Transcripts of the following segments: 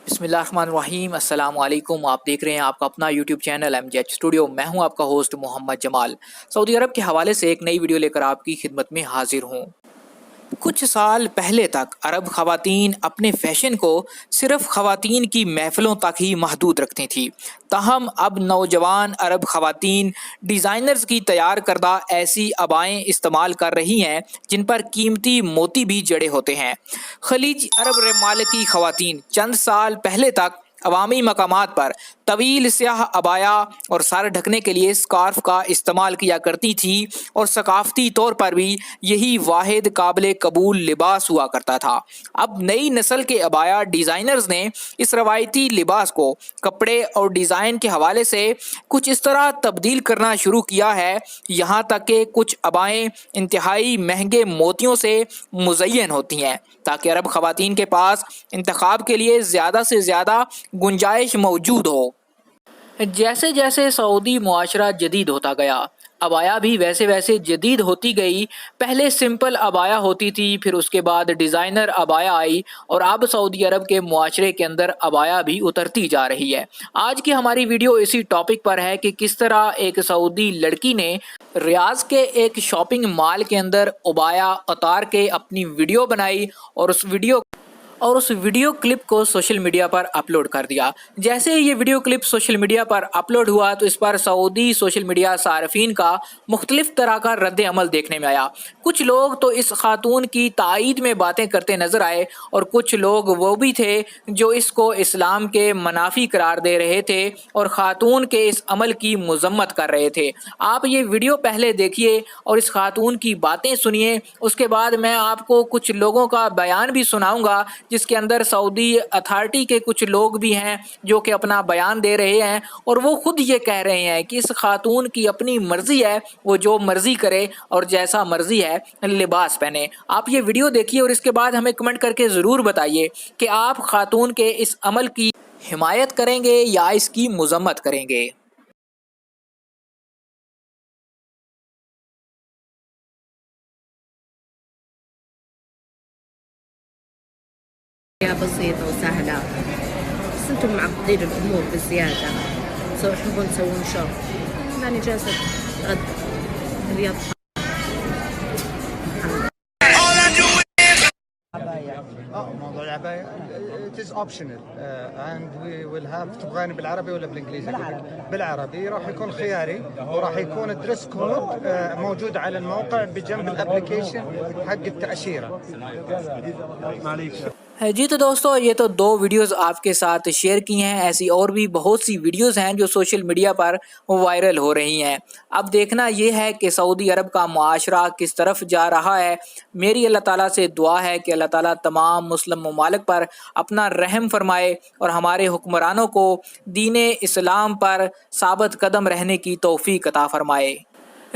बिस्मिल्लाहिर्रहमानिर्रहीम। अस्सलाम वालेकुम। आप देख रहे हैं आपका अपना यूट्यूब चैनल MJ स्टूडियो। मैं हूं आपका होस्ट मोहम्मद जमाल। सऊदी अरब के हवाले से एक नई वीडियो लेकर आपकी खिदमत में हाजिर हूं। कुछ साल पहले तक अरब खवातीन अपने फैशन को सिर्फ खवातीन की महफिलों तक ही महदूद रखती थी। ताहम अब नौजवान अरब खवातीन डिज़ाइनर्स की तैयार करदा ऐसी अबाएँ इस्तेमाल कर रही हैं जिन पर कीमती मोती भी जड़े होते हैं। खलीज अरब ममालिक की खवातीन चंद साल पहले तक अवामी मकामात पर तवील स्याह अबाया और सर ढकने के लिए स्कार्फ का इस्तेमाल किया करती थी और सकाफती तौर पर भी यही वाहिद काबिल कबूल लिबास हुआ करता था। अब नई नस्ल के अबाया डिज़ाइनर्स ने इस रवायती लिबास को कपड़े और डिज़ाइन के हवाले से कुछ इस तरह तब्दील करना शुरू किया है, यहाँ तक कि कुछ अबाएँ इंतहाई महंगे मोतियों से मुज़य्यन होती हैं ताकि अरब खवातीन के पास इंतखाब के लिए ज़्यादा से ज़्यादा गुंजाइश मौजूद हो। जैसे जैसे सऊदी मुआशरा जदीद होता गया, अबाया भी वैसे वैसे जदीद होती गई। पहले सिंपल अबाया होती थी, फिर उसके बाद डिज़ाइनर अबाया आई और अब सऊदी अरब के मुआशरे के अंदर अबाया भी उतरती जा रही है। आज की हमारी वीडियो इसी टॉपिक पर है कि किस तरह एक सऊदी लड़की ने रियाज के एक शॉपिंग मॉल के अंदर अबाया उतार के अपनी वीडियो बनाई और उस वीडियो क्लिप को सोशल मीडिया पर अपलोड कर दिया। जैसे ये वीडियो क्लिप सोशल मीडिया पर अपलोड हुआ तो इस पर सऊदी सोशल मीडिया सार्फिन का मुख्तलिफ तरह का रद्द अमल देखने में आया। कुछ लोग तो इस खातून की तायीद में बातें करते नजर आए और कुछ लोग वो भी थे जो इसको इस्लाम के मनाफी करार दे रहे थे और खातून के इस अमल की मजम्मत कर रहे थे। आप ये वीडियो पहले देखिए और इस खातून की बातें सुनिए, उसके बाद मैं आपको कुछ लोगों का बयान भी सुनाऊंगा जिसके अंदर सऊदी अथॉरिटी के कुछ लोग भी हैं जो कि अपना बयान दे रहे हैं और वो खुद ये कह रहे हैं कि इस खातून की अपनी मर्जी है, वो जो मर्जी करे और जैसा मर्जी है लिबास पहने। आप ये वीडियो देखिए और इसके बाद हमें कमेंट करके ज़रूर बताइए कि आप खातून के इस अमल की हिमायत करेंगे या इसकी मजम्मत करेंगे। بسيطة وسهلة، بس انتم معقدين الأمور بزيادة. سو تحبون تسوون شو؟ أنا جالسة أتغدى الرياض. موضوع العباية it is optional and we will have تبغاني بالعربي ولا بالانجليزي؟ بالعربي راح يكون خياري وراح يكون الدريس كود موجود على الموقع بجنب الابلكيشن حق التأشيرة. जी तो दोस्तों, ये तो दो वीडियोस आपके साथ शेयर की हैं। ऐसी और भी बहुत सी वीडियोस हैं जो सोशल मीडिया पर वायरल हो रही हैं। अब देखना ये है कि सऊदी अरब का मुआशरा किस तरफ जा रहा है। मेरी अल्लाह ताला से दुआ है कि अल्लाह ताला तमाम मुस्लिम ममालिक पर अपना रहम फरमाए और हमारे हुक्मरानों को दीन इस्लाम पर साबित कदम रहने की तौफीक अता फरमाए।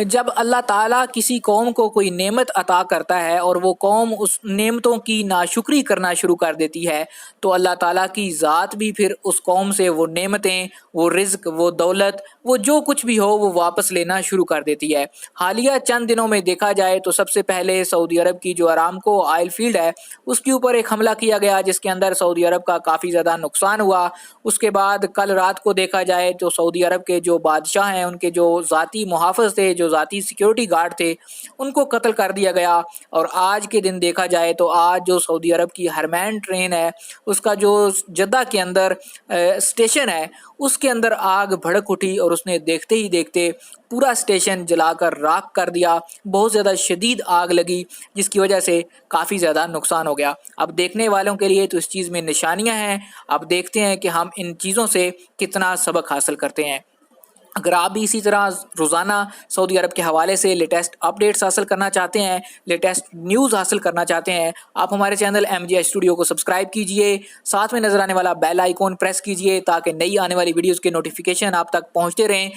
जब अल्लाह ताला किसी कौम को कोई नेमत अता करता है और वो कौम उस नेमतों की नाशुक्री करना शुरू कर देती है तो अल्लाह ताला की ज़ात भी फिर उस कौम से वो नेमतें, वो रिज़्क, वो दौलत, वो जो कुछ भी हो वो वापस लेना शुरू कर देती है। हालिया चंद दिनों में देखा जाए तो सबसे पहले सऊदी अरब की जो अरामको ऑयल फील्ड है उसके ऊपर एक हमला किया गया जिसके अंदर सऊदी अरब का काफ़ी ज़्यादा नुकसान हुआ। उसके बाद कल रात को देखा जाए तो सऊदी अरब के जो बादशाह हैं, उनके जो ज़ाती मुहाफ़िज़ थे, जो ज़ाती सिक्योरिटी गार्ड थे, उनको कत्ल कर दिया गया। और आज के दिन देखा जाए तो आज जो सऊदी अरब की हरमैन ट्रेन है उसका जो जद्दा के अंदर स्टेशन है उसके अंदर आग भड़क उठी और उसने देखते ही देखते पूरा स्टेशन जलाकर राख कर दिया। बहुत ज़्यादा शदीद आग लगी जिसकी वजह से काफ़ी ज़्यादा नुकसान हो गया। अब देखने वालों के लिए तो इस चीज़ में निशानियां हैं। अब देखते हैं कि हम इन चीज़ों से कितना सबक हासिल करते हैं। अगर आप भी इसी तरह रोज़ाना सऊदी अरब के हवाले से लेटेस्ट अपडेट्स हासिल करना चाहते हैं, लेटेस्ट न्यूज़ हासिल करना चाहते हैं, आप हमारे चैनल MJ स्टूडियो को सब्सक्राइब कीजिए, साथ में नज़र आने वाला बेल आइकॉन प्रेस कीजिए ताकि नई आने वाली वीडियोज़ के नोटिफिकेशन आप तक पहुँचते रहें।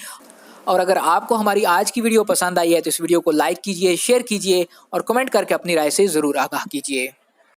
और अगर आपको हमारी आज की वीडियो पसंद आई है तो इस वीडियो को लाइक कीजिए, शेयर कीजिए और कमेंट करके अपनी राय से ज़रूर आगाह कीजिए।